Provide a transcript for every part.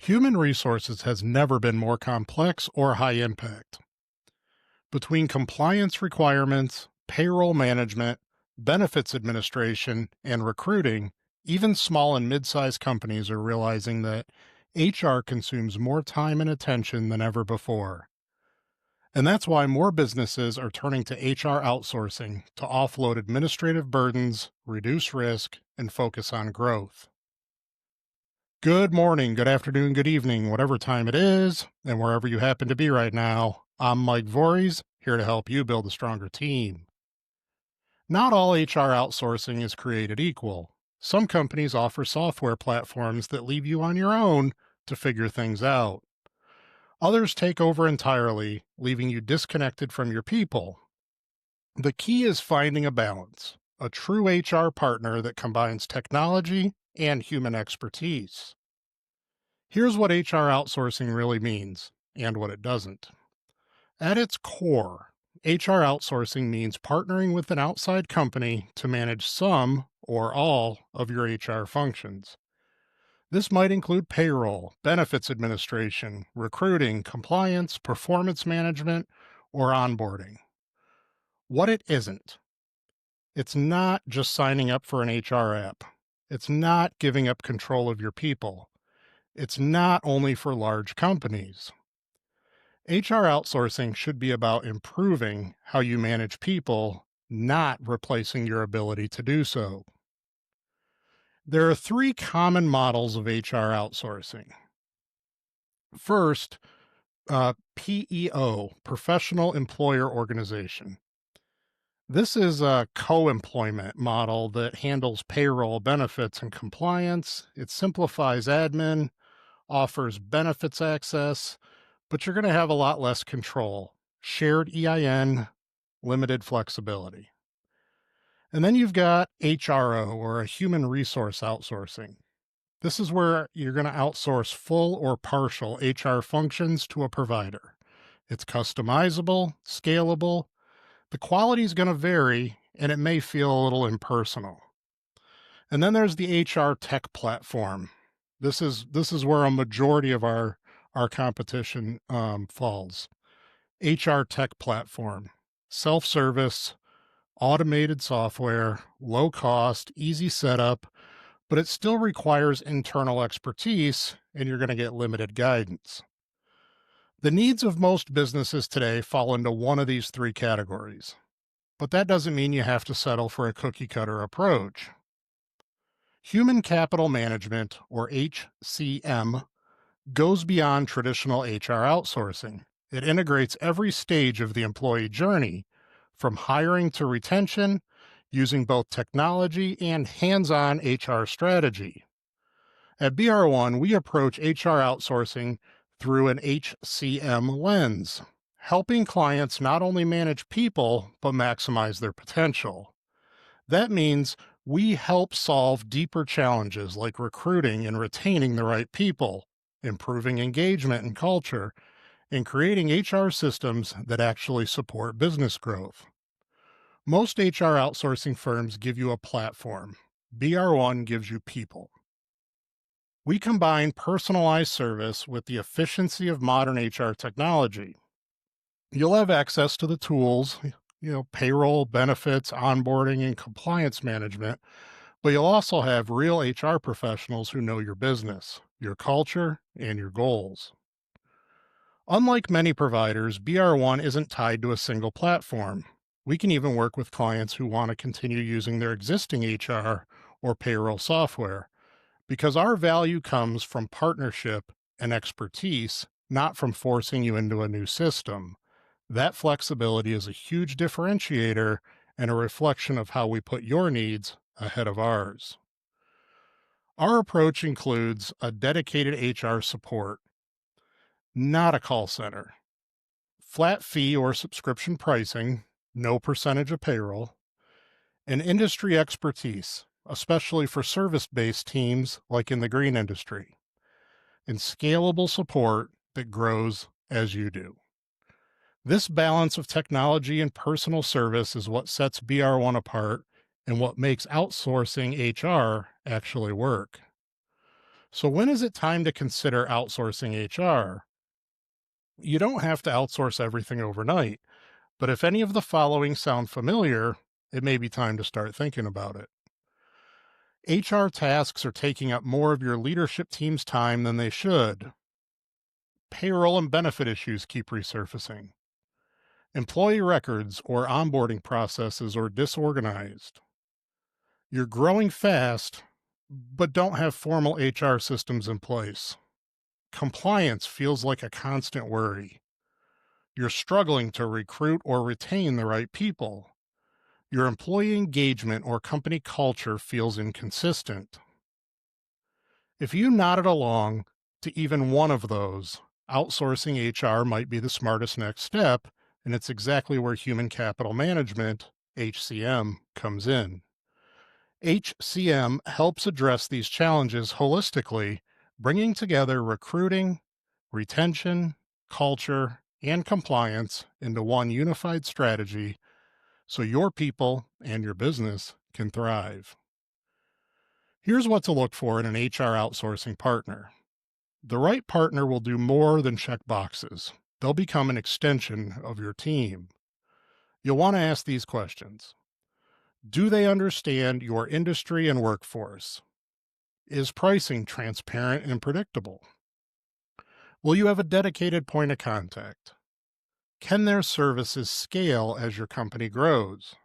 Human resources has never been more complex or high impact. Between compliance requirements, payroll management, benefits administration, and recruiting, even small and mid sized companies are realizing that HR consumes more time and attention than ever before. And that's why more businesses are turning to HR outsourcing to offload administrative burdens, reduce risk, and focus on growth. Good morning, good afternoon, good evening, whatever time it is, and wherever you happen to be right now. I'm Mike Voories, here to help you build a stronger team. Not all HR outsourcing is created equal. Some companies offer software platforms that leave you on your own to figure things out. Others take over entirely, leaving you disconnected from your people. The key is finding a balance, a true HR partner that combines technology and human expertise. Here's what HR outsourcing really means and what it doesn't. At its core, HR outsourcing means partnering with an outside company to manage some or all of your HR functions. This might include payroll, benefits administration, recruiting, compliance, performance management, or onboarding. What it isn't, it's not just signing up for an HR app. It's not giving up control of your people. It's not only for large companies. HR outsourcing should be about improving how you manage people, not replacing your ability to do so. There are three common models of HR outsourcing. First, PEO, Professional Employer Organization. This is a co-employment model that handles payroll, benefits, and compliance. It simplifies admin, offers benefits access, but you're going to have a lot less control. Shared EIN, limited flexibility. And then you've got HRO, or a human resource outsourcing. This is where you're going to outsource full or partial HR functions to a provider. It's customizable, scalable. The quality is going to vary, and it may feel a little impersonal. And then there's the HR tech platform. This is where a majority of our competition falls. HR tech platform, self-service, automated software, low cost, easy setup, but it still requires internal expertise, and you're going to get limited guidance. The needs of most businesses today fall into one of these three categories, but that doesn't mean you have to settle for a cookie cutter approach. Human capital management, or HCM, goes beyond traditional HR outsourcing. It integrates every stage of the employee journey, from hiring to retention, using both technology and hands-on HR strategy. At BR1, we approach HR outsourcing through an HCM lens, helping clients not only manage people, but maximize their potential. That means we help solve deeper challenges like recruiting and retaining the right people, improving engagement and culture, and creating HR systems that actually support business growth. Most HR outsourcing firms give you a platform. BR1 gives you people. We combine personalized service with the efficiency of modern HR technology. You'll have access to the tools, payroll, benefits, onboarding, and compliance management, but you'll also have real HR professionals who know your business, your culture, and your goals. Unlike many providers, BR1 isn't tied to a single platform. We can even work with clients who want to continue using their existing HR or payroll software, because our value comes from partnership and expertise, not from forcing you into a new system. That flexibility is a huge differentiator and a reflection of how we put your needs ahead of ours. Our approach includes a dedicated HR support, not a call center, flat fee or subscription pricing, no percentage of payroll, and industry expertise, especially for service-based teams like in the green industry, and scalable support that grows as you do. This balance of technology and personal service is what sets BR1 apart and what makes outsourcing HR actually work. So, when is it time to consider outsourcing HR? You don't have to outsource everything overnight, but if any of the following sound familiar, it may be time to start thinking about it. HR tasks are taking up more of your leadership team's time than they should. Payroll and benefit issues keep resurfacing. Employee records or onboarding processes are disorganized. You're growing fast, but don't have formal HR systems in place. Compliance feels like a constant worry. You're struggling to recruit or retain the right people. Your employee engagement or company culture feels inconsistent. If you nodded along to even one of those, outsourcing HR might be the smartest next step, and it's exactly where human capital management, HCM, comes in. HCM helps address these challenges holistically, bringing together recruiting, retention, culture, and compliance into one unified strategy so your people and your business can thrive. Here's what to look for in an HR outsourcing partner. The right partner will do more than check boxes. They'll become an extension of your team. You'll want to ask these questions. Do they understand your industry and workforce? Is pricing transparent and predictable? Will you have a dedicated point of contact? Can their services scale as your company grows?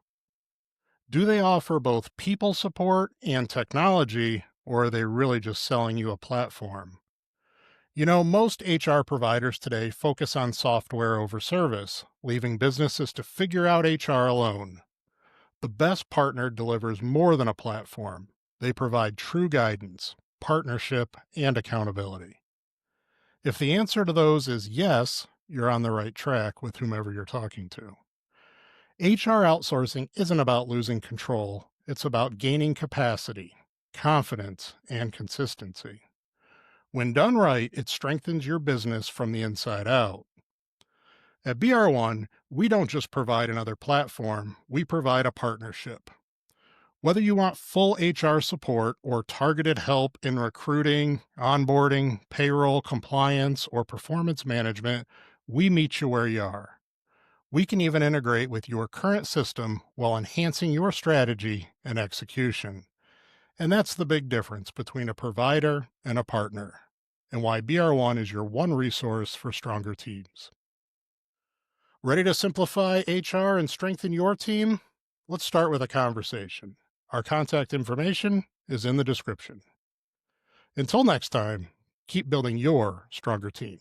Do they offer both people support and technology, or are they really just selling you a platform? Most HR providers today focus on software over service, leaving businesses to figure out HR alone. The best partner delivers more than a platform. They provide true guidance, partnership, and accountability. If the answer to those is yes, you're on the right track with whomever you're talking to. HR outsourcing isn't about losing control, it's about gaining capacity, confidence, and consistency. When done right, it strengthens your business from the inside out. At BR1, we don't just provide another platform, we provide a partnership. Whether you want full HR support or targeted help in recruiting, onboarding, payroll, compliance, or performance management, we meet you where you are. We can even integrate with your current system while enhancing your strategy and execution. And that's the big difference between a provider and a partner, and why BR1 is your one resource for stronger teams. Ready to simplify HR and strengthen your team? Let's start with a conversation. Our contact information is in the description. Until next time, keep building your stronger team.